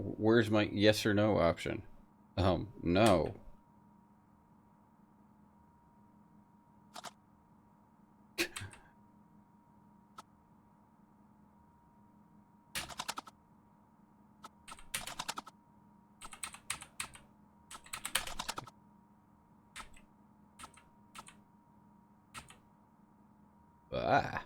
Where's my yes or no option? No. Ah.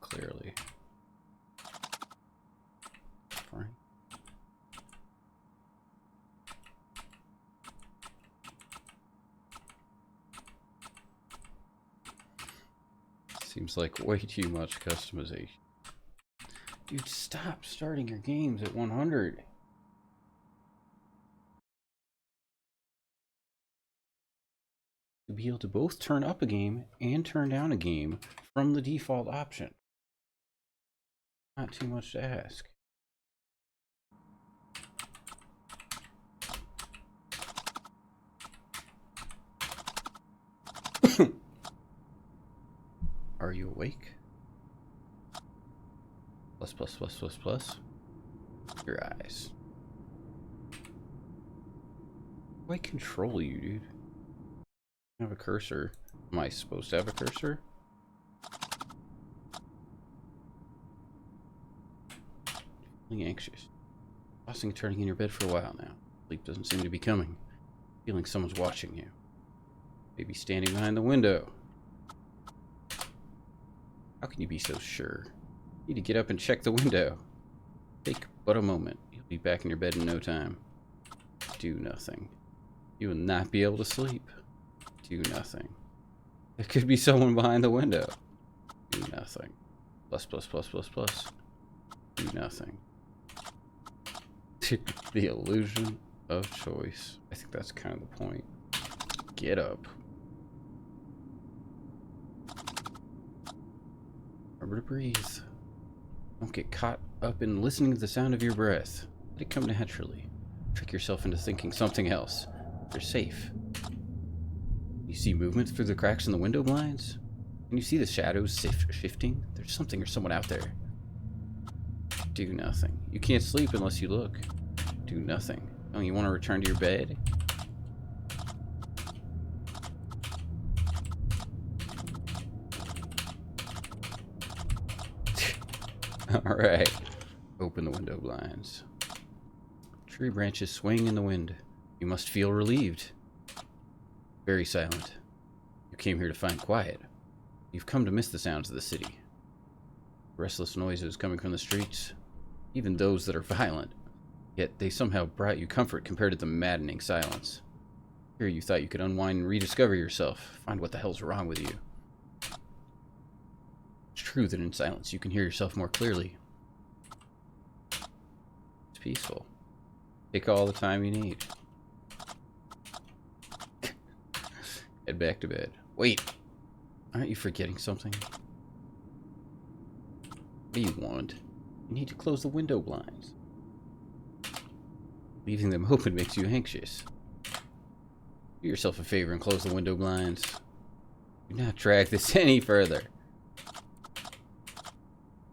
Clearly. Right. Seems like way too much customization. Dude, stop starting your games at 100. To be able to both turn up a game and turn down a game from the default option. Not too much to ask. Are you awake? Plus, plus, plus, plus, plus. Your eyes. Why control you, dude? I have a cursor. Am I supposed to have a cursor? Feeling anxious. Tossing and turning in your bed for a while now. Sleep doesn't seem to be coming. Feeling someone's watching you. Maybe standing behind the window. How can you be so sure? You need to get up and check the window. Take but a moment. You'll be back in your bed in no time. Do nothing. You will not be able to sleep. Do nothing. There could be someone behind the window. Do nothing. Plus, plus, plus, plus, plus. Do nothing. The illusion of choice. I think that's kind of the point. Get up. Remember to breathe. Don't get caught up in listening to the sound of your breath. Let it come naturally. Trick yourself into thinking something else. You're safe. You see movement through the cracks in the window blinds? Can you see the shadows shifting? There's something or someone out there. Do nothing. You can't sleep unless you look. Do nothing. Don't you want to return to your bed? Alright. Open the window blinds. Tree branches swing in the wind. You must feel relieved. Very silent. You came here to find quiet. You've come to miss the sounds of the city. Restless noises coming from the streets, even those that are violent. Yet they somehow brought you comfort compared to the maddening silence. Here you thought you could unwind and rediscover yourself, find what the hell's wrong with you. It's true that in silence you can hear yourself more clearly. It's peaceful. Take all the time you need. Head back to bed. Wait! Aren't you forgetting something? What do you want? You need to close the window blinds. Leaving them open makes you anxious. Do yourself a favor and close the window blinds. Do not drag this any further.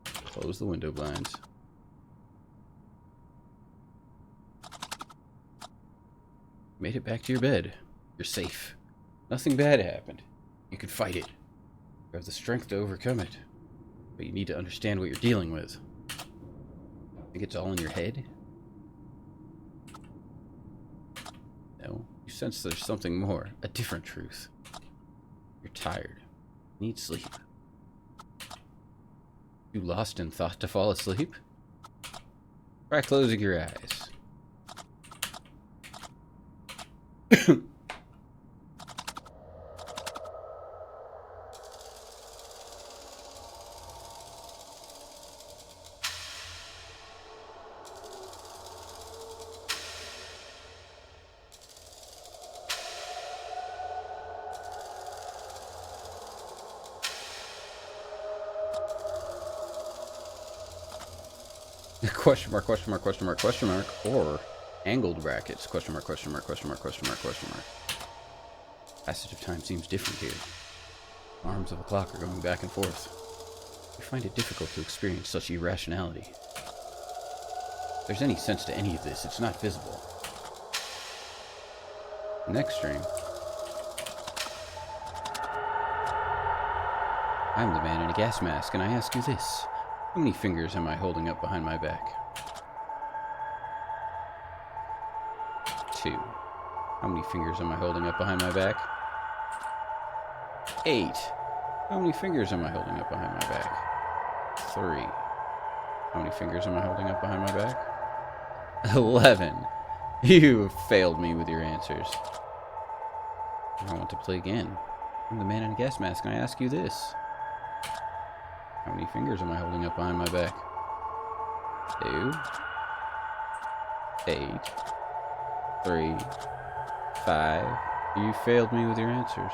Close the window blinds. Made it back to your bed. You're safe. Nothing bad happened. You can fight it. You have the strength to overcome it. But you need to understand what you're dealing with. Think it's all in your head? No. You sense there's something more. A different truth. You're tired. You need sleep. You lost in thought to fall asleep? Try closing your eyes. Question mark, question mark, question mark, question mark, or angled brackets, question mark, question mark, question mark, question mark, question mark. Passage of time seems different here. Arms of a clock are going back and forth. I find it difficult to experience such irrationality. If there's any sense to any of this, it's not visible. Next stream. I'm the man in a gas mask, and I ask you this. How many fingers am I holding up behind my back? 2. How many fingers am I holding up behind my back? 8. How many fingers am I holding up behind my back? 3. How many fingers am I holding up behind my back? 11. You failed me with your answers. I want to play again. I'm the man in a gas mask, and I ask you this. How many fingers am I holding up behind my back? 2. 8. 3. 5. You failed me with your answers.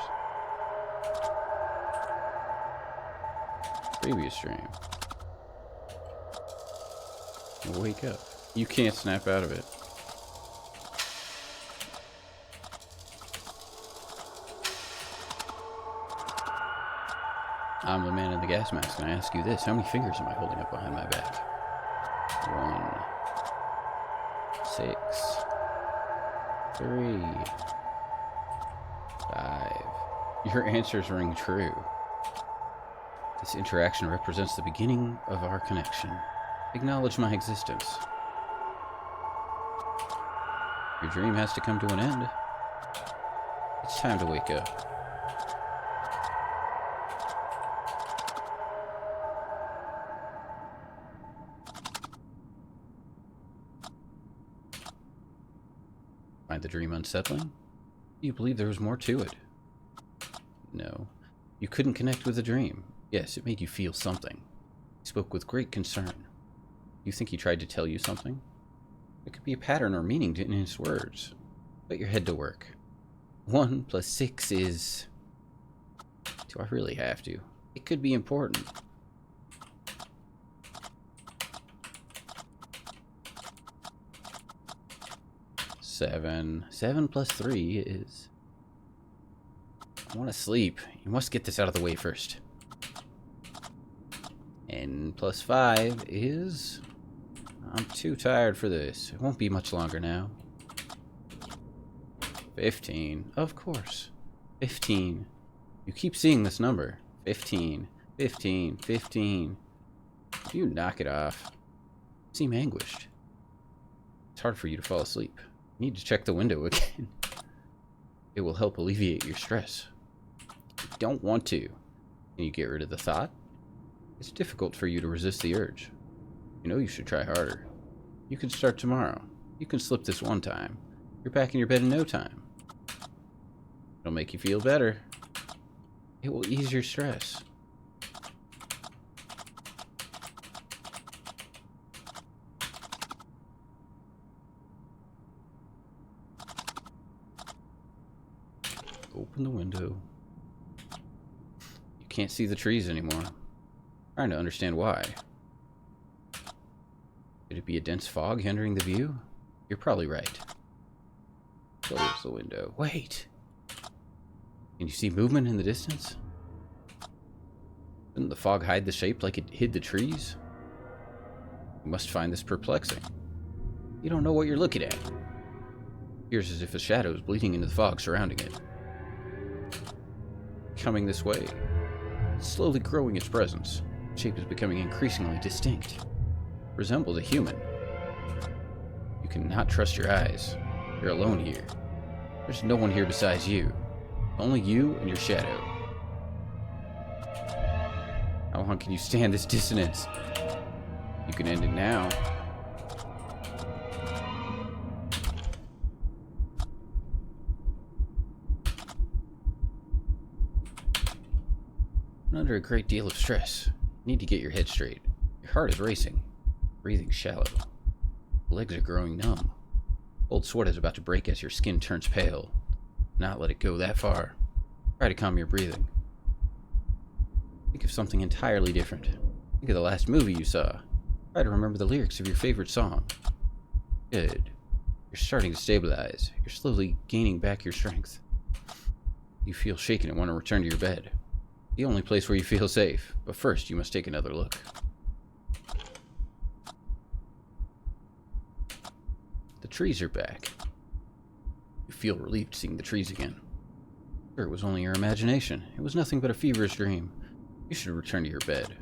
Previous stream. Wake up. You can't snap out of it. I'm the man in the gas mask, and I ask you this. How many fingers am I holding up behind my back? 1. 6. 3. 5. Your answers ring true. This interaction represents the beginning of our connection. Acknowledge my existence. Your dream has to come to an end. It's time to wake up. Find the dream unsettling? Do you believe there was more to it? No. You couldn't connect with the dream. Yes, it made you feel something. He spoke with great concern. You think he tried to tell you something? There could be a pattern or meaning in his words. Put your head to work. 1 + 6 is... Do I really have to? It could be important. Seven + 3 is... I want to sleep. You must get this out of the way first. N + 5 is... I'm too tired for this. It won't be much longer now. 15. Of course. 15. You keep seeing this number. 15. 15. 15. You knock it off. You seem anguished. It's hard for you to fall asleep. You need to check the window again. It will help alleviate your stress. You don't want to. Can you get rid of the thought? It's difficult for you to resist the urge. You know you should try harder. You can start tomorrow. You can slip this one time. You're back in your bed in no time. It'll make you feel better. It will ease your stress. Open the window. You can't see the trees anymore. Trying to understand why. Could it be a dense fog hindering the view? You're probably right. Close the window. Wait! Can you see movement in the distance? Didn't the fog hide the shape like it hid the trees? You must find this perplexing. You don't know what you're looking at. It appears as if a shadow is bleeding into the fog surrounding it. Coming this way. It's slowly growing its presence. The shape is becoming increasingly distinct. It resembles a human. You cannot trust your eyes. You're alone here. There's no one here besides you. Only you and your shadow. How long can you stand this dissonance? You can end it now. I'm under a great deal of stress. You need to get your head straight. Your heart is racing. Breathing shallow. Legs are growing numb. Cold sweat is about to break as your skin turns pale. Not let it go that far. Try to calm your breathing. Think of something entirely different. Think of the last movie you saw. Try to remember the lyrics of your favorite song. Good. You're starting to stabilize. You're slowly gaining back your strength. You feel shaken and want to return to your bed. The only place where you feel safe. But first, you must take another look. The trees are back. You feel relieved seeing the trees again. Sure, it was only your imagination. It was nothing but a feverish dream. You should return to your bed.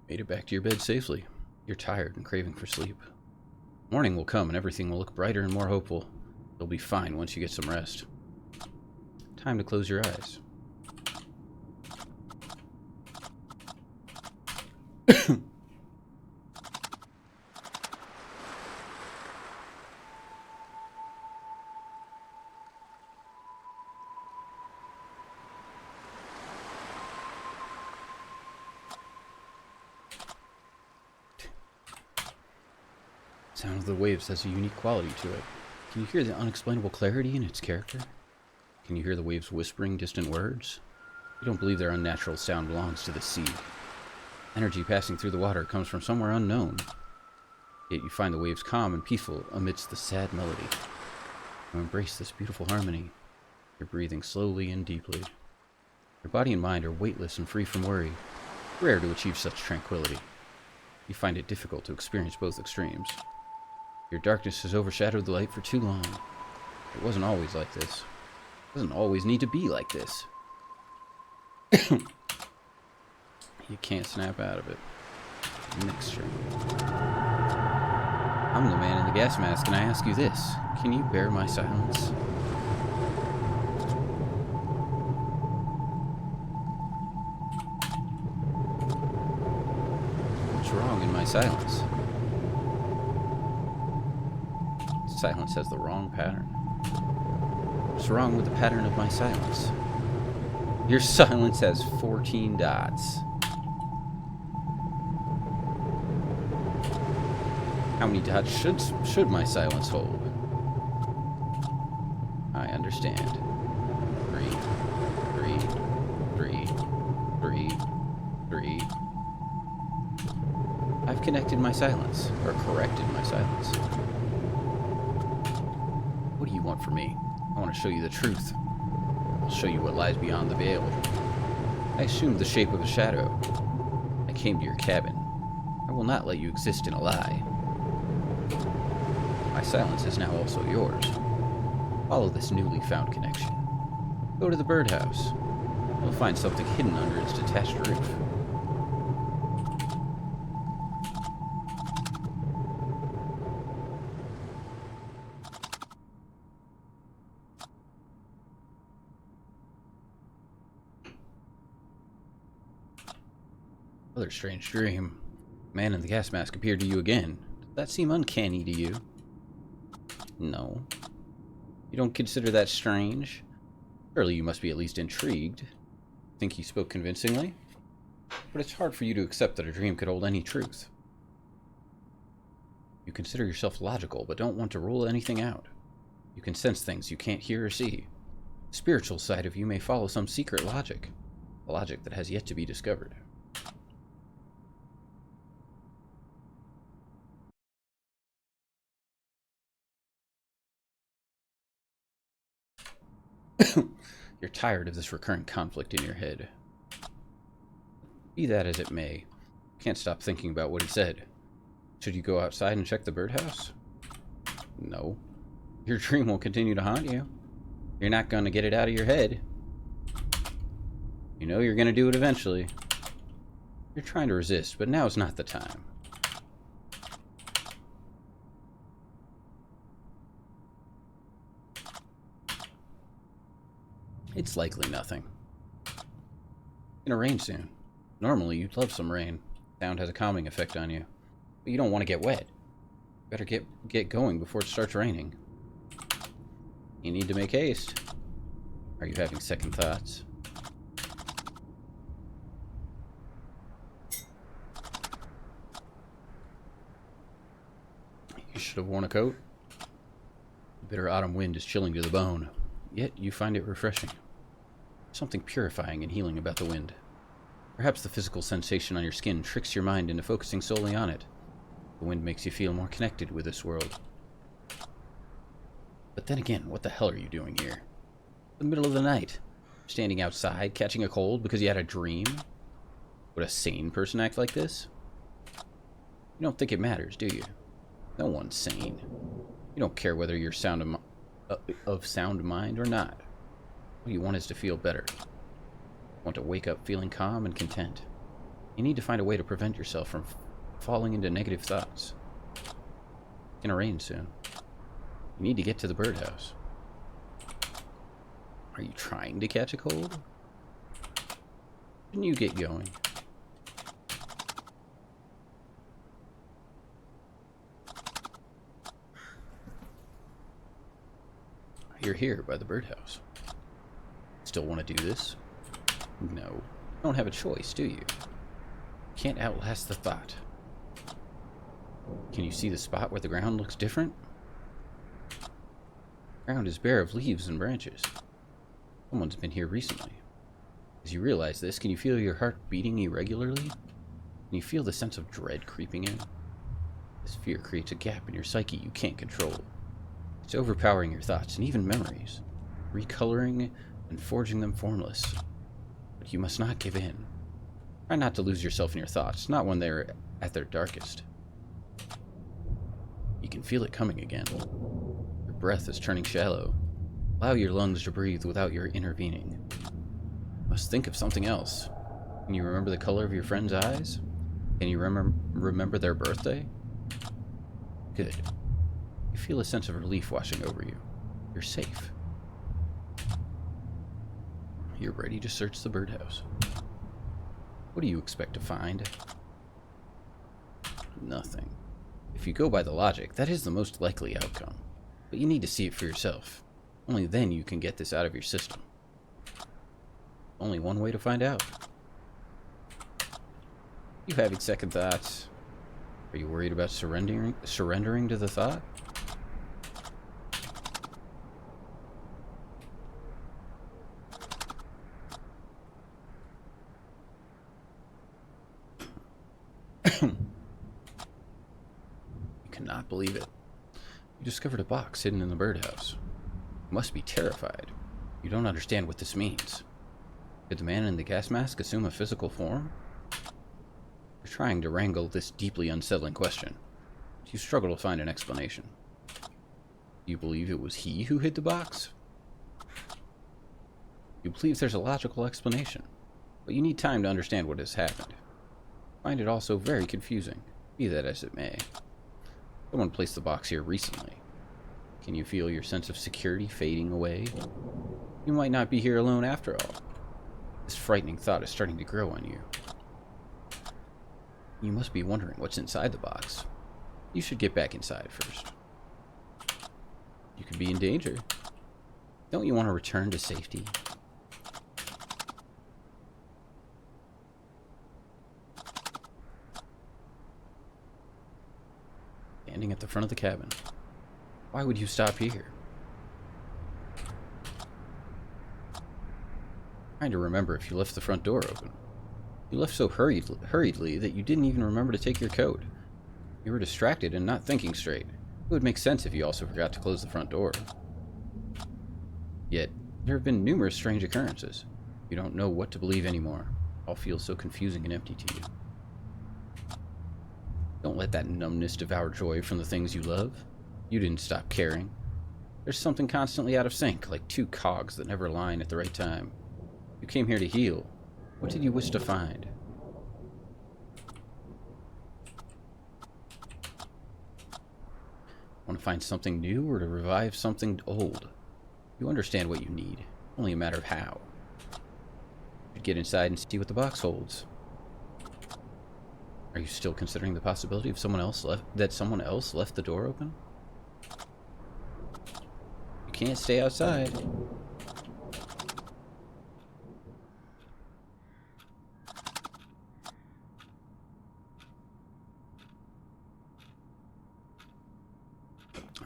Made it back to your bed safely. You're tired and craving for sleep. Morning will come and everything will look brighter and more hopeful. You'll be fine once you get some rest. Time to close your eyes. Sound of the waves has a unique quality to it. Can you hear the unexplainable clarity in its character? Can you hear the waves whispering distant words? You don't believe their unnatural sound belongs to the sea. Energy passing through the water comes from somewhere unknown. Yet you find the waves calm and peaceful amidst the sad melody. You embrace this beautiful harmony. You're breathing slowly and deeply. Your body and mind are weightless and free from worry. Rare to achieve such tranquility. You find it difficult to experience both extremes. Your darkness has overshadowed the light for too long. It wasn't always like this. It doesn't always need to be like this. You can't snap out of it. Mixture. I'm the man in the gas mask, and I ask you this. Can you bear my silence? What's wrong in my silence? Silence has the wrong pattern. What's wrong with the pattern of my silence? Your silence has 14 dots. How many dots should my silence hold? I understand. 3, 3, 3, 3, 3. I've connected my silence, or corrected my silence. What do you want from me? I want to show you the truth. I'll show you what lies beyond the veil. I assumed the shape of a shadow. I came to your cabin. I will not let you exist in a lie. My silence is now also yours. Follow this newly found connection. Go to the birdhouse. You'll find something hidden under its detached roof. Another strange dream. The man in the gas mask appeared to you again. Does that seem uncanny to you? No. You don't consider that strange? Surely you must be at least intrigued. Think he spoke convincingly? But it's hard for you to accept that a dream could hold any truth. You consider yourself logical, but don't want to rule anything out. You can sense things you can't hear or see. The spiritual side of you may follow some secret logic. A logic that has yet to be discovered. You're tired of this recurrent conflict in your head. Be that as it may, you can't stop thinking about what he said. Should you go outside and check the birdhouse? No. Your dream will continue to haunt you. You're not going to get it out of your head. You know you're going to do it eventually. You're trying to resist, but now's not the time. It's likely nothing. It's gonna rain soon. Normally, you'd love some rain. Sound has a calming effect on you. But you don't want to get wet. You better get going before it starts raining. You need to make haste. Are you having second thoughts? You should have worn a coat. The bitter autumn wind is chilling to the bone, yet you find it refreshing. Something purifying and healing about the wind. Perhaps the physical sensation on your skin tricks your mind into focusing solely on it. The wind makes you feel more connected with this world. But then again, what the hell are you doing here? In the middle of the night, standing outside, catching a cold because you had a dream? Would a sane person act like this? You don't think it matters, do you? No one's sane. You don't care whether you're of sound mind or not. What you want is to feel better. You want to wake up feeling calm and content. You need to find a way to prevent yourself from falling into negative thoughts. It's gonna rain soon. You need to get to the birdhouse. Are you trying to catch a cold? Shouldn't you get going? You're here by the birdhouse. Still want to do this? No. You don't have a choice, do you? Can't outlast the thought. Can you see the spot where the ground looks different? The ground is bare of leaves and branches. Someone's been here recently. As you realize this, can you feel your heart beating irregularly? Can you feel the sense of dread creeping in? This fear creates a gap in your psyche you can't control. It's overpowering your thoughts and even memories, recoloring and forging them formless. But you must not give in. Try not to lose yourself in your thoughts, not when they're at their darkest. You can feel it coming again. Your breath is turning shallow. Allow your lungs to breathe without your intervening. You must think of something else. Can you remember the color of your friend's eyes? Can you remember their birthday? Good. You feel a sense of relief washing over you. You're safe. You're ready to search the birdhouse. What do you expect to find? Nothing. If you go by the logic, that is the most likely outcome. But you need to see it for yourself. Only then you can get this out of your system. Only one way to find out. You having second thoughts? Are you worried about surrendering to the thought? You cannot believe it. You discovered a box hidden in the birdhouse. You must be terrified. You don't understand what this means. Did the man in the gas mask assume a physical form? You're trying to wrangle this deeply unsettling question. You struggle to find an explanation. Do you believe it was he who hid the box? You believe there's a logical explanation, but you need time to understand what has happened. I find it also very confusing, be that as it may. Someone placed the box here recently. Can you feel your sense of security fading away? You might not be here alone after all. This frightening thought is starting to grow on you. You must be wondering what's inside the box. You should get back inside first. You could be in danger. Don't you want to return to safety? Standing at the front of the cabin. Why would you stop here? Trying to remember if you left the front door open. You left so hurriedly that you didn't even remember to take your coat. You were distracted and not thinking straight. It would make sense if you also forgot to close the front door. Yet, there have been numerous strange occurrences. You don't know what to believe anymore. All feels so confusing and empty to you. Don't let that numbness devour joy from the things you love. You didn't stop caring. There's something constantly out of sync, like two cogs that never align at the right time. You came here to heal. What did you wish to find? Want to find something new or to revive something old? You understand what you need. Only a matter of how. You get inside and see what the box holds. Are you still considering the possibility of someone else left the door open? You can't stay outside.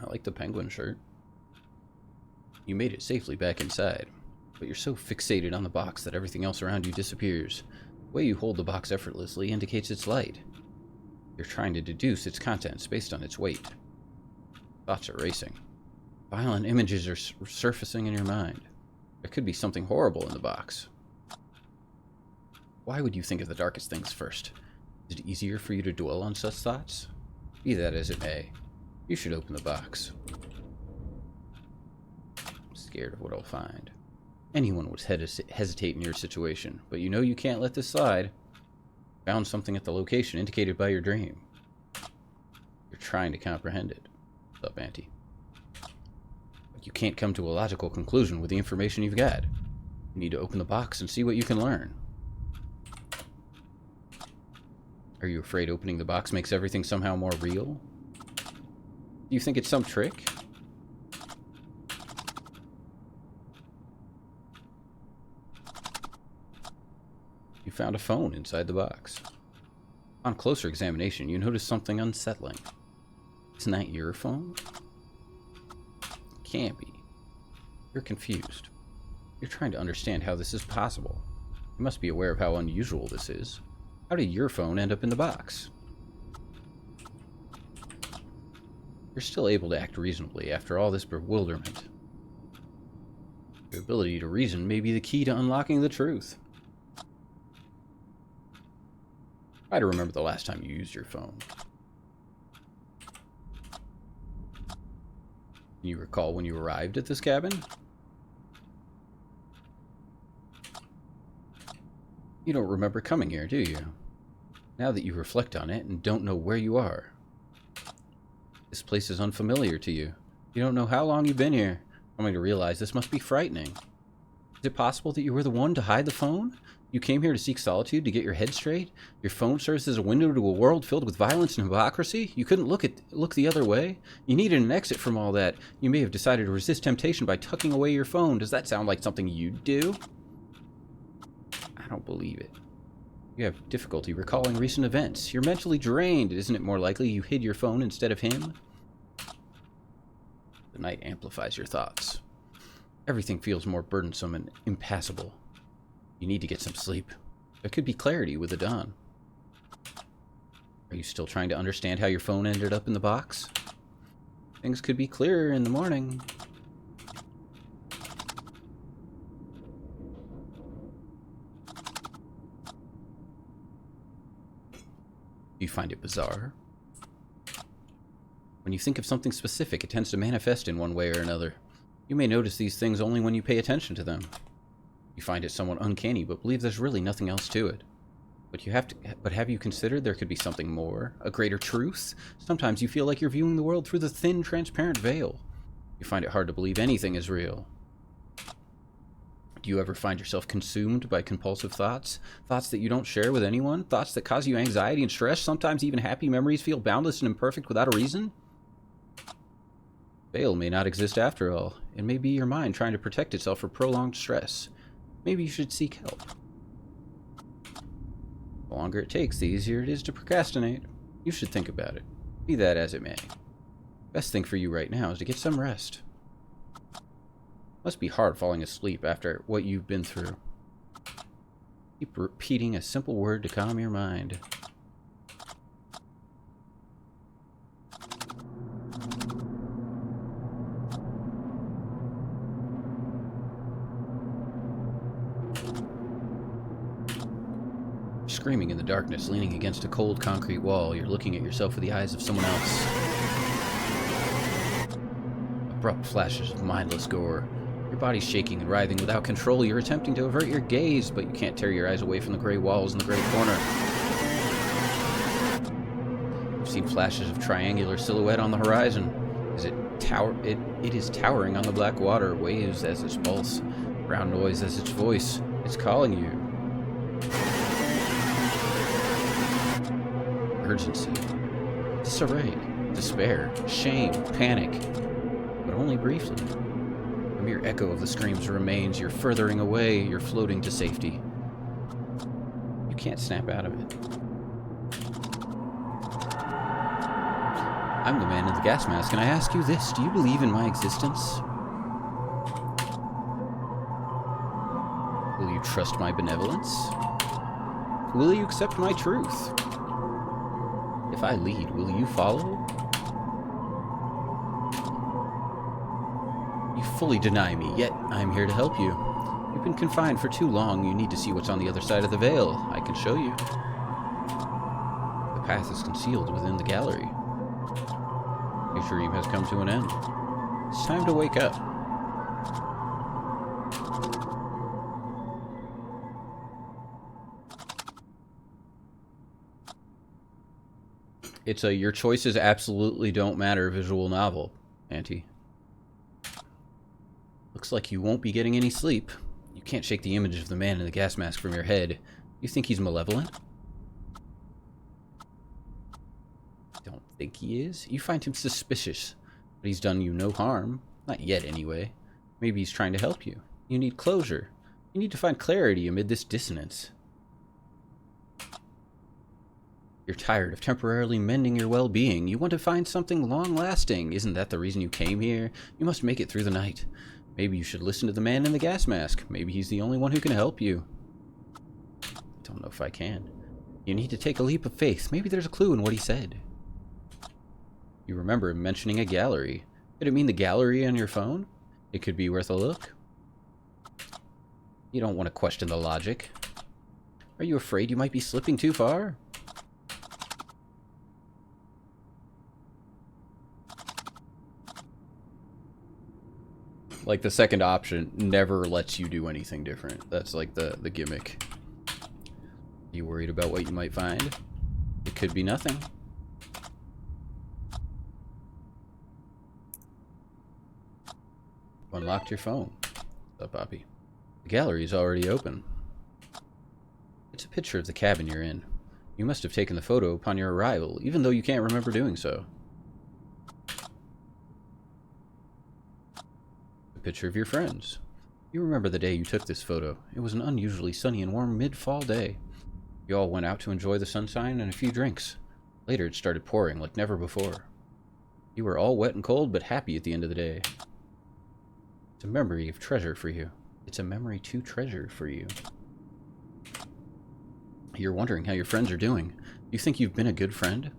I like the penguin shirt. You made it safely back inside, but you're so fixated on the box that everything else around you disappears. The way you hold the box effortlessly indicates its light. You're trying to deduce its contents based on its weight. Thoughts are racing. Violent images are surfacing in your mind. There could be something horrible in the box. Why would you think of the darkest things first? Is it easier for you to dwell on such thoughts? Be that as it may, you should open the box. I'm scared of what I'll find. Anyone would hesitate in your situation, but you know you can't let this slide. Found something at the location indicated by your dream. You're trying to comprehend it. What's up, Auntie? But you can't come to a logical conclusion with the information you've got. You need to open the box and see what you can learn. Are you afraid opening the box makes everything somehow more real? Do you think it's some trick? You found a phone inside the box. On closer examination, you notice something unsettling. Isn't that your phone? It can't be. You're confused. You're trying to understand how this is possible. You must be aware of how unusual this is. How did your phone end up in the box? You're still able to act reasonably after all this bewilderment. Your ability to reason may be the key to unlocking the truth. Try to remember the last time you used your phone. Can you recall when you arrived at this cabin? You don't remember coming here, do you? Now that you reflect on it and don't know where you are. This place is unfamiliar to you. You don't know how long you've been here. Coming to realize this must be frightening. Is it possible that you were the one to hide the phone? You came here to seek solitude, to get your head straight? Your phone serves as a window to a world filled with violence and hypocrisy? You couldn't look the other way? You needed an exit from all that. You may have decided to resist temptation by tucking away your phone. Does that sound like something you'd do? I don't believe it. You have difficulty recalling recent events. You're mentally drained. Isn't it more likely you hid your phone instead of him? The night amplifies your thoughts. Everything feels more burdensome and impassable. You need to get some sleep. There could be clarity with the dawn. Are you still trying to understand how your phone ended up in the box? Things could be clearer in the morning. Do you find it bizarre? When you think of something specific, it tends to manifest in one way or another. You may notice these things only when you pay attention to them. You find it somewhat uncanny, but believe there's really nothing else to it. But have you considered there could be something more? A greater truth? Sometimes you feel like you're viewing the world through the thin, transparent veil. You find it hard to believe anything is real. Do you ever find yourself consumed by compulsive thoughts? Thoughts that you don't share with anyone? Thoughts that cause you anxiety and stress? Sometimes even happy memories feel boundless and imperfect without a reason? Veil may not exist after all. It may be your mind trying to protect itself from prolonged stress. Maybe you should seek help. The longer it takes, the easier it is to procrastinate. You should think about it. Be that as it may. Best thing for you right now is to get some rest. Must be hard falling asleep after what you've been through. Keep repeating a simple word to calm your mind. Screaming in the darkness, leaning against a cold concrete wall, you're looking at yourself with the eyes of someone else. Abrupt flashes of mindless gore. Your body's shaking and writhing without control. You're attempting to avert your gaze, but you can't tear your eyes away from the gray walls in the gray corner. You've seen flashes of triangular silhouette on the horizon. It is towering on the black water, waves as its pulse, brown noise as its voice. It's calling you. Urgency, disarray, despair, shame, panic, but only briefly. A mere echo of the screams remains. You're furthering away, you're floating to safety. You can't snap out of it. I'm the man in the gas mask, and I ask you this: do you believe in my existence? Will you trust my benevolence? Will you accept my truth? If I lead, will you follow? You fully deny me, yet I am here to help you. You've been confined for too long. You need to see what's on the other side of the veil. I can show you. The path is concealed within the gallery. Your dream has come to an end. It's time to wake up. It's a your choices absolutely don't matter visual novel, Auntie. Looks like you won't be getting any sleep. You can't shake the image of the man in the gas mask from your head. You think he's malevolent? Don't think he is. You find him suspicious, but he's done you no harm. Not yet, anyway. Maybe he's trying to help you. You need closure. You need to find clarity amid this dissonance. You're tired of temporarily mending your well-being. You want to find something long-lasting. Isn't that the reason you came here? You must make it through the night. Maybe you should listen to the man in the gas mask. Maybe he's the only one who can help you. Don't know if I can. You need to take a leap of faith. Maybe there's a clue in what he said. You remember him mentioning a gallery. Could it mean the gallery on your phone? It could be worth a look. You don't want to question the logic. Are you afraid you might be slipping too far? Like, the second option never lets you do anything different. That's like the gimmick. You worried about what you might find? It could be nothing. Unlocked your phone. What's up, Poppy? The gallery's already open. It's a picture of the cabin you're in. You must have taken the photo upon your arrival, even though you can't remember doing so. Picture of your friends. You remember the day you took this photo. It was an unusually sunny and warm mid-fall day. You all went out to enjoy the sunshine and a few drinks. Later it started pouring like never before. You were all wet and cold, but happy at the end of the day. It's a memory of treasure for you. It's a memory to treasure for you. You're wondering how your friends are doing. You think you've been a good friend?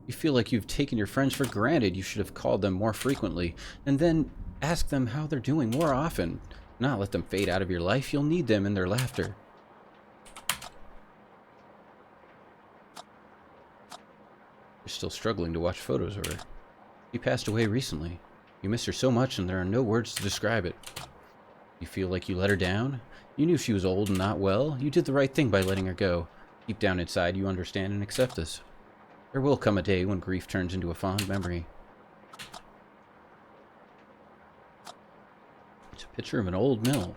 You feel like you've taken your friends for granted. You should have called them more frequently, and then ask them how they're doing more often. Not let them fade out of your life. You'll need them in their laughter. You're still struggling to watch photos of her. She passed away recently. You miss her so much and there are no words to describe it. You feel like you let her down? You knew she was old and not well. You did the right thing by letting her go. Deep down inside, you understand and accept this. There will come a day when grief turns into a fond memory. It's a picture of an old mill.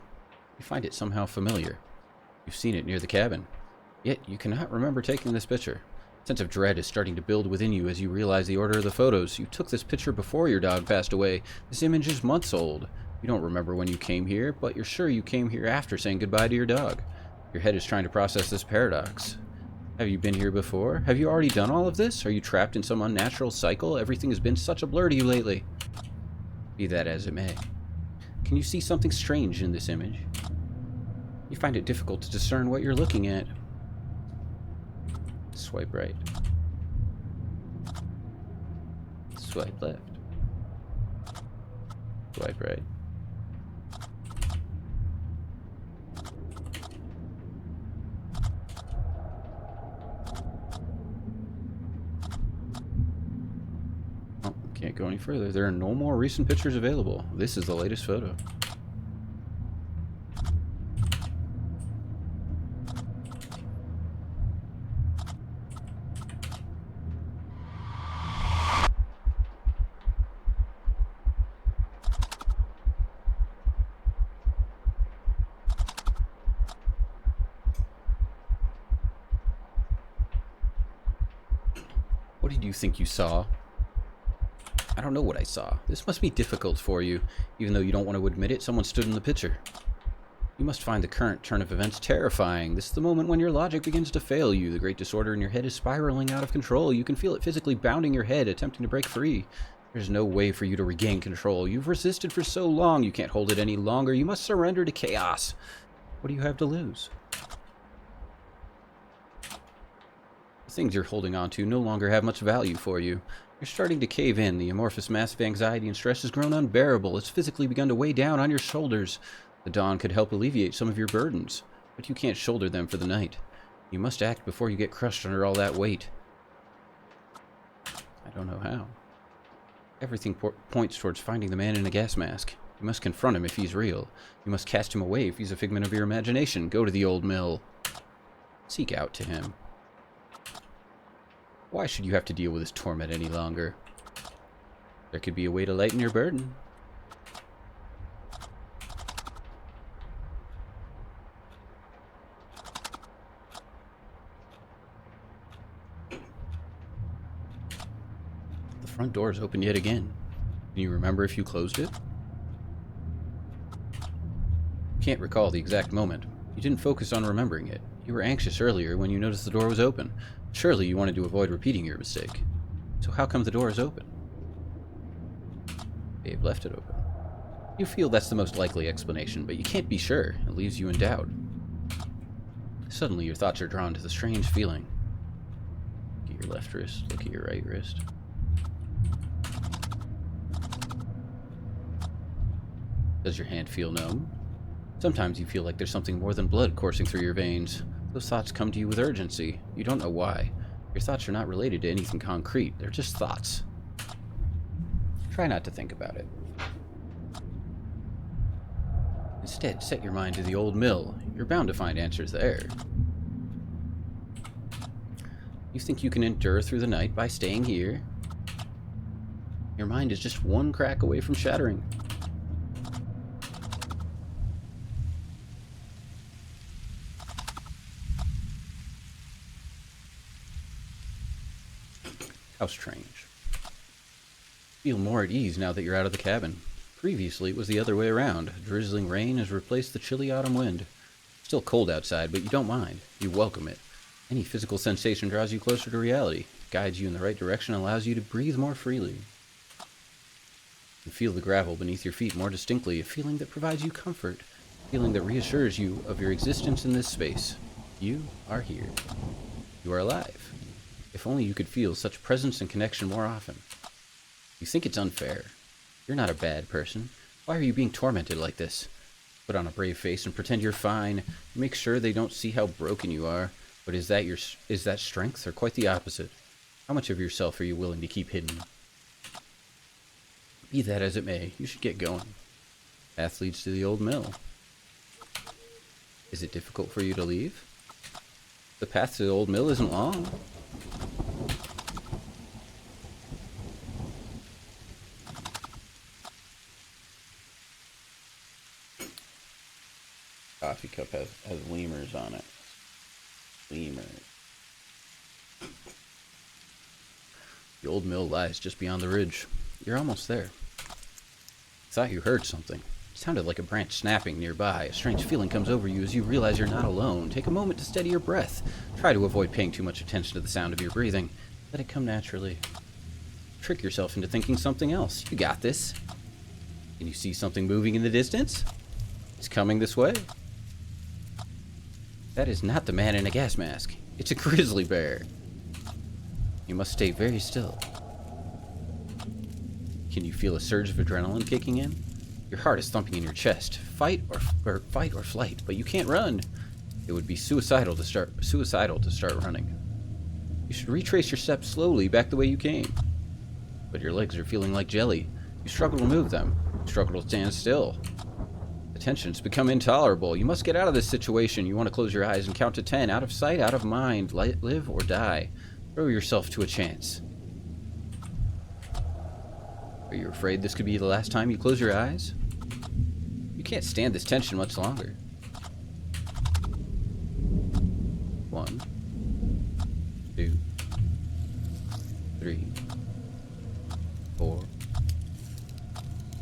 You find it somehow familiar. You've seen it near the cabin. Yet you cannot remember taking this picture. A sense of dread is starting to build within you as you realize the order of the photos. You took this picture before your dog passed away. This image is months old. You don't remember when you came here, but you're sure you came here after saying goodbye to your dog. Your head is trying to process this paradox. Have you been here before? Have you already done all of this? Are you trapped in some unnatural cycle? Everything has been such a blur to you lately. Be that as it may. Can you see something strange in this image? You find it difficult to discern what you're looking at. Swipe right. Swipe left. Swipe right. Oh, can't go any further. There are no more recent pictures available. This is the latest photo. What did you think you saw? I don't know what I saw. This must be difficult for you, even though you don't want to admit it. Someone stood in the picture. You must find the current turn of events terrifying. This is the moment when your logic begins to fail you. The great disorder in your head is spiraling out of control. You can feel it physically bounding your head, attempting to break free. There's no way for you to regain control. You've resisted for so long, you can't hold it any longer. You must surrender to chaos. What do you have to lose? The things you're holding on to no longer have much value for you. You're starting to cave in. The amorphous mass of anxiety and stress has grown unbearable. It's physically begun to weigh down on your shoulders. The dawn could help alleviate some of your burdens, but you can't shoulder them for the night. You must act before you get crushed under all that weight. I don't know how. Everything points towards finding the man in a gas mask. You must confront him if he's real. You must cast him away if he's a figment of your imagination. Go to the old mill. Seek out to him. Why should you have to deal with his torment any longer? There could be a way to lighten your burden. The front door is open yet again. Can you remember if you closed it? You can't recall the exact moment. You didn't focus on remembering it. You were anxious earlier when you noticed the door was open. Surely you wanted to avoid repeating your mistake. So how come the door is open? They've left it open. You feel that's the most likely explanation, but you can't be sure. It leaves you in doubt. Suddenly your thoughts are drawn to the strange feeling. Look at your left wrist, look at your right wrist. Does your hand feel numb? Sometimes you feel like there's something more than blood coursing through your veins. Those thoughts come to you with urgency. You don't know why. Your thoughts are not related to anything concrete. They're just thoughts. Try not to think about it. Instead, set your mind to the old mill. You're bound to find answers there. You think you can endure through the night by staying here? Your mind is just one crack away from shattering. How strange. Feel more at ease now that you're out of the cabin. Previously, it was the other way around. Drizzling rain has replaced the chilly autumn wind. Still cold outside, but you don't mind. You welcome it. Any physical sensation draws you closer to reality, guides you in the right direction, and allows you to breathe more freely. You feel the gravel beneath your feet more distinctly, a feeling that provides you comfort, a feeling that reassures you of your existence in this space. You are here. You are alive. If only you could feel such presence and connection more often. You think it's unfair. You're not a bad person. Why are you being tormented like this? Put on a brave face and pretend you're fine. Make sure they don't see how broken you are. But is that strength, or quite the opposite? How much of yourself are you willing to keep hidden? Be that as it may, you should get going. Path leads to the old mill. Is it difficult for you to leave? The path to the old mill isn't long. Coffee cup has lemurs on it. Lemurs. The old mill lies just beyond the ridge. You're almost there. Thought you heard something. It sounded like a branch snapping nearby. A strange feeling comes over you as you realize you're not alone. Take a moment to steady your breath. Try to avoid paying too much attention to the sound of your breathing. Let it come naturally. Trick yourself into thinking something else. You got this. Can you see something moving in the distance? It's coming this way. That is not the man in a gas mask. It's a grizzly bear. You must stay very still. Can you feel a surge of adrenaline kicking in? Your heart is thumping in your chest. Fight or flight, but you can't run. It would be suicidal to start running. You should retrace your steps slowly back the way you came. But your legs are feeling like jelly. You struggle to move them. You struggle to stand still. The tension's become intolerable. You must get out of this situation. You want to close your eyes and count to 10. Out of sight, out of mind. Live or die. Throw yourself to a chance. Are you afraid this could be the last time you close your eyes? You can't stand this tension much longer. 1, 2, 3, 4,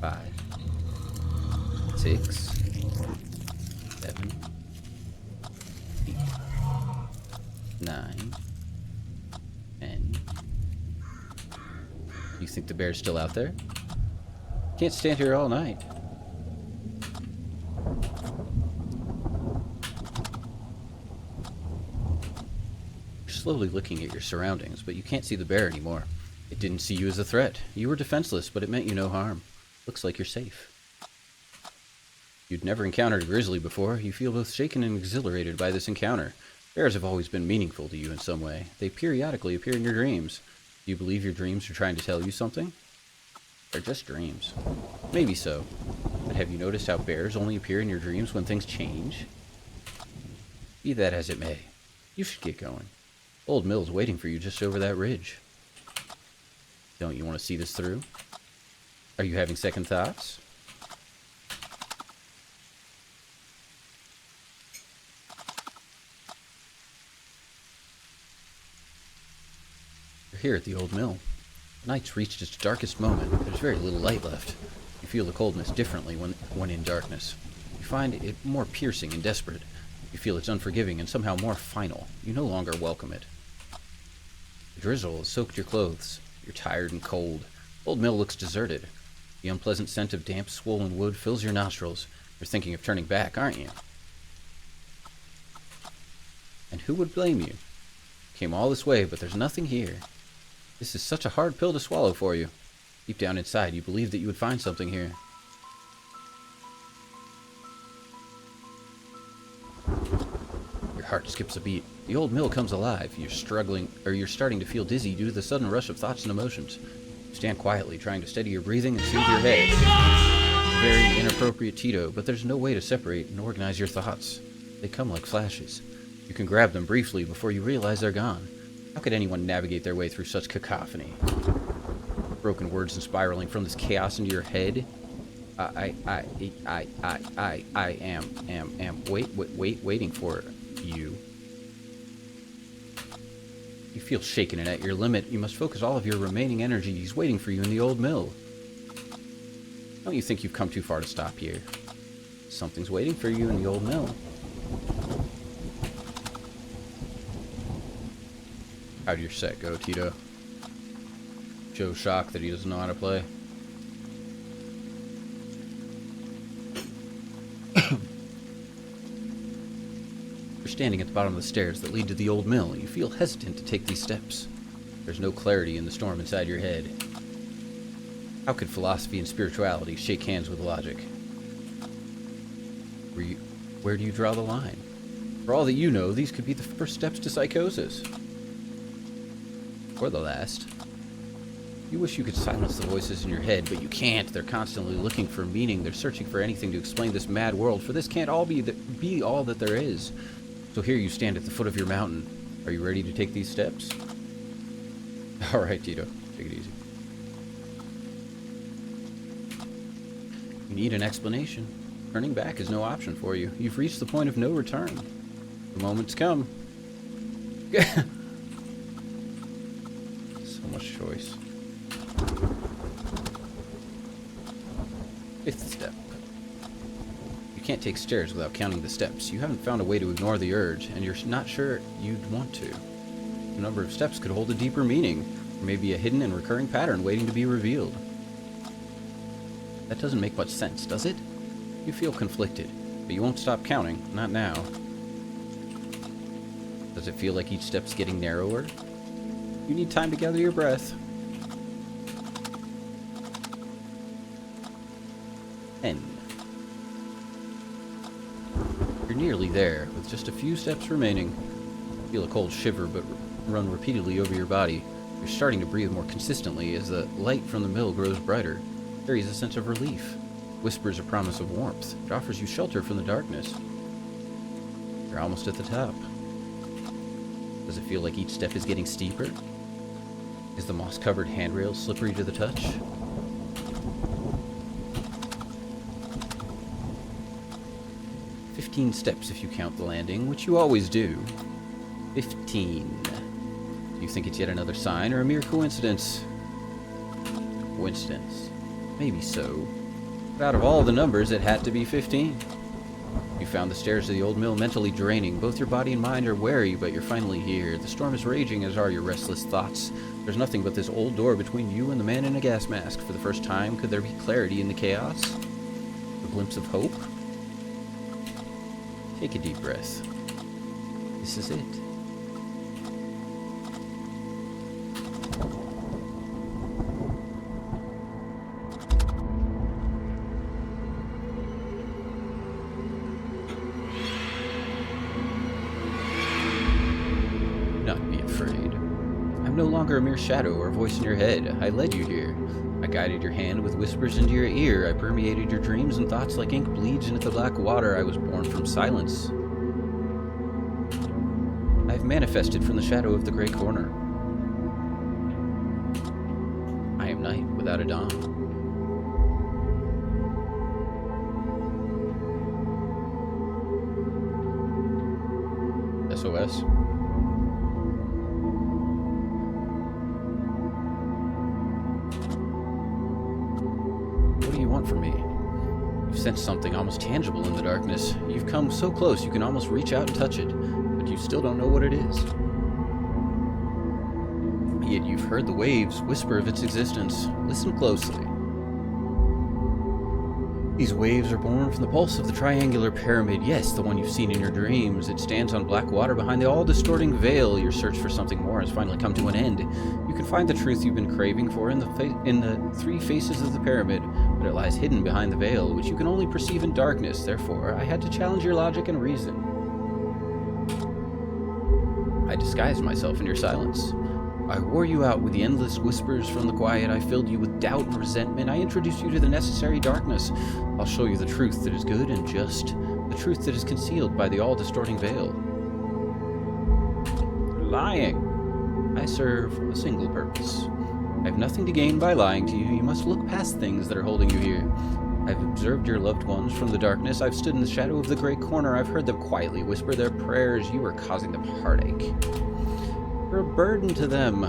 5, 6, 7, think the bear's still out there? Can't stand here all night. You're slowly looking at your surroundings, but you can't see the bear anymore. It didn't see you as a threat. You were defenseless, but it meant you no harm. Looks like you're safe. You'd never encountered a grizzly before. You feel both shaken and exhilarated by this encounter. Bears have always been meaningful to you in some way. They periodically appear in your dreams. Do you believe your dreams are trying to tell you something? They're just dreams. Maybe so. But have you noticed how bears only appear in your dreams when things change? Be that as it may, you should get going. Old Mill's waiting for you just over that ridge. Don't you want to see this through? Are you having second thoughts? You're here at the old mill. The night's reached its darkest moment. There's very little light left. You feel the coldness differently when in darkness. You find it more piercing and desperate. You feel it's unforgiving and somehow more final. You no longer welcome it. The drizzle has soaked your clothes. You're tired and cold. Old Mill looks deserted. The unpleasant scent of damp, swollen wood fills your nostrils. You're thinking of turning back, aren't you? And who would blame you? Came all this way, but there's nothing here. This is such a hard pill to swallow for you. Deep down inside, you believe that you would find something here. Your heart skips a beat. The old mill comes alive. You're starting to feel dizzy due to the sudden rush of thoughts and emotions. You stand quietly, trying to steady your breathing and soothe your head. Very inappropriate, Tito, but there's no way to separate and organize your thoughts. They come like flashes. You can grab them briefly before you realize they're gone. How could anyone navigate their way through such cacophony? Broken words and spiraling from this chaos into your head. I am waiting for you. You feel shaken and at your limit. You must focus all of your remaining energies waiting for you in the old mill. Don't you think you've come too far to stop here? Something's waiting for you in the old mill. How'd your set go, Tito? Joe's shocked that he doesn't know how to play. You're standing at the bottom of the stairs that lead to the old mill. You feel hesitant to take these steps. There's no clarity in the storm inside your head. How could philosophy and spirituality shake hands with logic? Where do you draw the line? For all that you know, these could be the first steps to psychosis. Or the last. You wish you could silence the voices in your head, but you can't. They're constantly looking for meaning. They're searching for anything to explain this mad world, for this can't all be all that there is. So here you stand at the foot of your mountain. Are you ready to take these steps? All right, Tito. Take it easy. You need an explanation. Turning back is no option for you. You've reached the point of no return. The moment's come. So much choice. Fifth step. You can't take stairs without counting the steps. You haven't found a way to ignore the urge, and you're not sure you'd want to. The number of steps could hold a deeper meaning, or maybe a hidden and recurring pattern waiting to be revealed. That doesn't make much sense, does it? You feel conflicted, but you won't stop counting, not now. Does it feel like each step's getting narrower? You need time to gather your breath. 10. You're nearly there, with just a few steps remaining. You feel a cold shiver but run repeatedly over your body. You're starting to breathe more consistently as the light from the mill grows brighter. It carries a sense of relief. Whispers a promise of warmth. It offers you shelter from the darkness. You're almost at the top. Does it feel like each step is getting steeper? Is the moss-covered handrail slippery to the touch? "15 steps if you count the landing, which you always do. 15. Do you think it's yet another sign or a mere coincidence? Coincidence. Maybe so. But out of all the numbers, it had to be 15. You found the stairs to the old mill mentally draining. Both your body and mind are wary, but you're finally here. The storm is raging, as are your restless thoughts. There's nothing but this old door between you and the man in a gas mask. For the first time, could there be clarity in the chaos? A glimpse of hope? Take a deep breath. This is it. Not be afraid. I'm no longer a mere shadow or a voice in your head. I led you here. I guided your hand with whispers into your ear. I permeated your dreams and thoughts like ink bleeds into the black water. I was born from silence. I've manifested from the shadow of the Grey Corner. I am night without a dawn. SOS. What do you want from me? You've sensed something almost tangible in the darkness. You've come so close you can almost reach out and touch it, but you still don't know what it is. Yet you've heard the waves whisper of its existence. Listen closely. These waves are born from the pulse of the triangular pyramid. Yes, the one you've seen in your dreams. It stands on black water behind the all-distorting veil. Your search for something more has finally come to an end. You can find the truth you've been craving for in the three faces of the pyramid, but it lies hidden behind the veil, which you can only perceive in darkness. Therefore, I had to challenge your logic and reason. I disguised myself in your silence. I wore you out with the endless whispers from the quiet. I filled you with doubt and resentment. I introduced you to the necessary darkness. I'll show you the truth that is good and just, the truth that is concealed by the all-distorting veil. Lying. I serve a single purpose. I have nothing to gain by lying to you. You must look past things that are holding you here. I've observed your loved ones from the darkness. I've stood in the shadow of the Grey Corner. I've heard them quietly whisper their prayers. You are causing them heartache. You're a burden to them.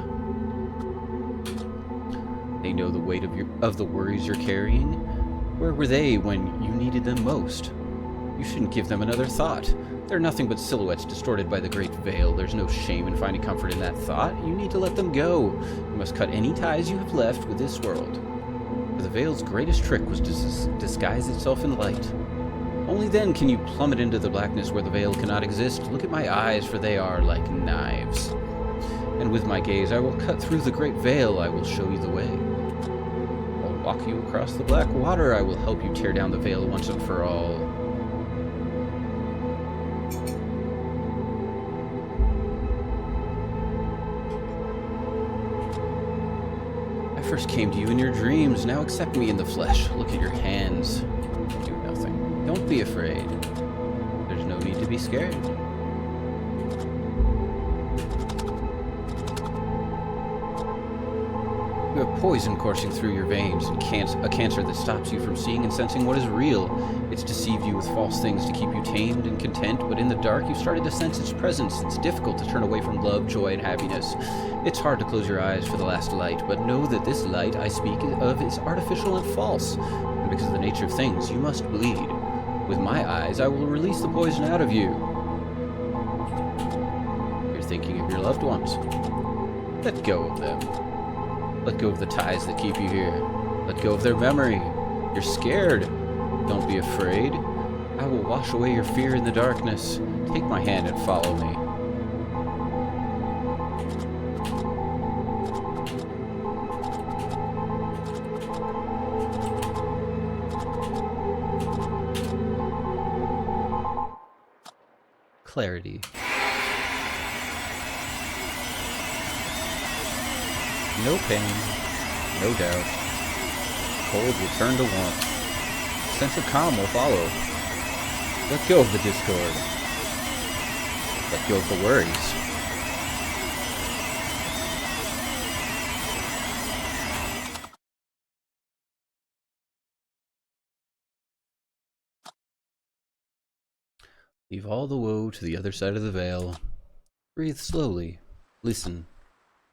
They know the weight of the worries you're carrying. Where were they when you needed them most? You shouldn't give them another thought. They're nothing but silhouettes distorted by the great veil. There's no shame in finding comfort in that thought. You need to let them go. You must cut any ties you have left with this world. For the veil's greatest trick was to disguise itself in light. Only then can you plummet into the blackness where the veil cannot exist. Look at my eyes, for they are like knives. And with my gaze I will cut through the great veil. I will show you the way. I'll walk you across the black water. I will help you tear down the veil once and for all. I first came to you in your dreams. Now accept me in the flesh. Look at your hands. Do nothing. Don't be afraid. There's no need to be scared. You have poison coursing through your veins, and a cancer that stops you from seeing and sensing what is real. It's deceived you with false things to keep you tamed and content, but in the dark you've started to sense its presence. It's difficult to turn away from love, joy, and happiness. It's hard to close your eyes for the last light, but know that this light I speak of is artificial and false, and because of the nature of things, you must bleed. With my eyes, I will release the poison out of you. You're thinking of your loved ones. Let go of them. Let go of the ties that keep you here. Let go of their memory. You're scared. Don't be afraid. I will wash away your fear in the darkness. Take my hand and follow me. Clarity. No pain, no doubt. Cold will turn to warmth. A sense of calm will follow. Let go of the discord. Let go of the worries. Leave all the woe to the other side of the veil. Breathe slowly. Listen.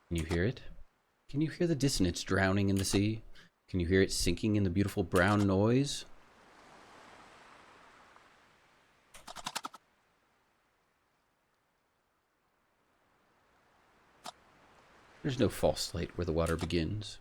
Can you hear it? Can you hear the dissonance drowning in the sea? Can you hear it sinking in the beautiful brown noise? There's no false light where the water begins.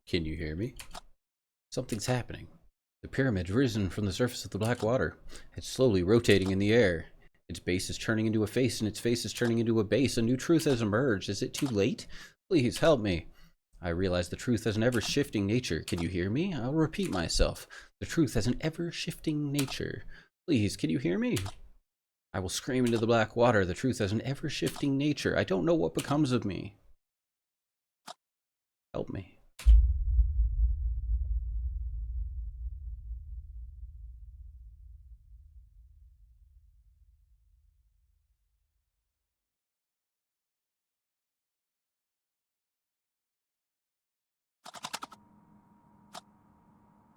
Can you hear me? Something's happening. The pyramid's risen from the surface of the black water. It's slowly rotating in the air. Its base is turning into a face, and its face is turning into a base. A new truth has emerged. Is it too late? Please help me. I realize the truth has an ever-shifting nature. Can you hear me? I'll repeat myself. The truth has an ever-shifting nature. Please, can you hear me? I will scream into the black water. The truth has an ever-shifting nature. I don't know what becomes of me. Help me.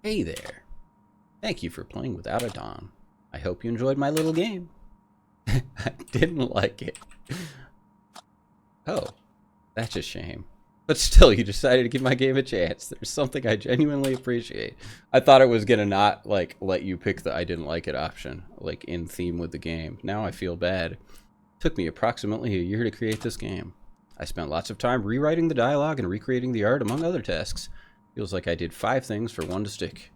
Hey there. Thank you for playing Without a Dawn. I hope you enjoyed my little game. I didn't like it. Oh, that's a shame. But still, you decided to give my game a chance. There's something I genuinely appreciate. I thought it was gonna not, like, let you pick the I didn't like it option, like, in theme with the game. Now I feel bad. It took me approximately a year to create this game. I spent lots of time rewriting the dialogue and recreating the art, among other tasks. Feels like I did 5 things for one to stick.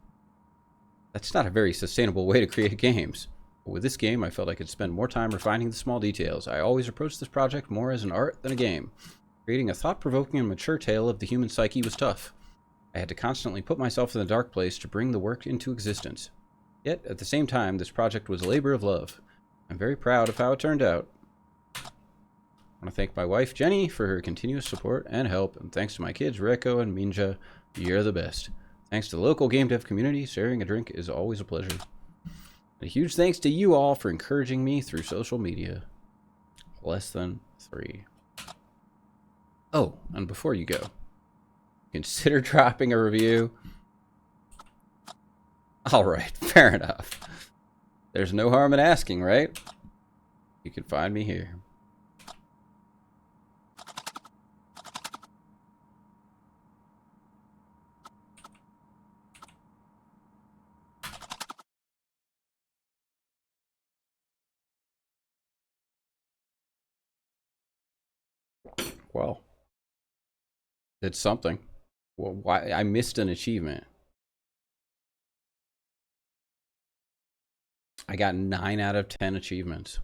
That's not a very sustainable way to create games. But with this game, I felt I could spend more time refining the small details. I always approached this project more as an art than a game. Creating a thought-provoking and mature tale of the human psyche was tough. I had to constantly put myself in the dark place to bring the work into existence. Yet, at the same time, this project was a labor of love. I'm very proud of how it turned out. I want to thank my wife, Jenny, for her continuous support and help, and thanks to my kids, Reko and Minja. You're the best. Thanks to the local game dev community, sharing a drink is always a pleasure. And a huge thanks to you all for encouraging me through social media. Less than 3. Oh, and before you go, consider dropping a review. Alright, fair enough. There's no harm in asking, right? You can find me here. Well, it's something. Well, why I missed an achievement. I got 9 out of 10 achievements.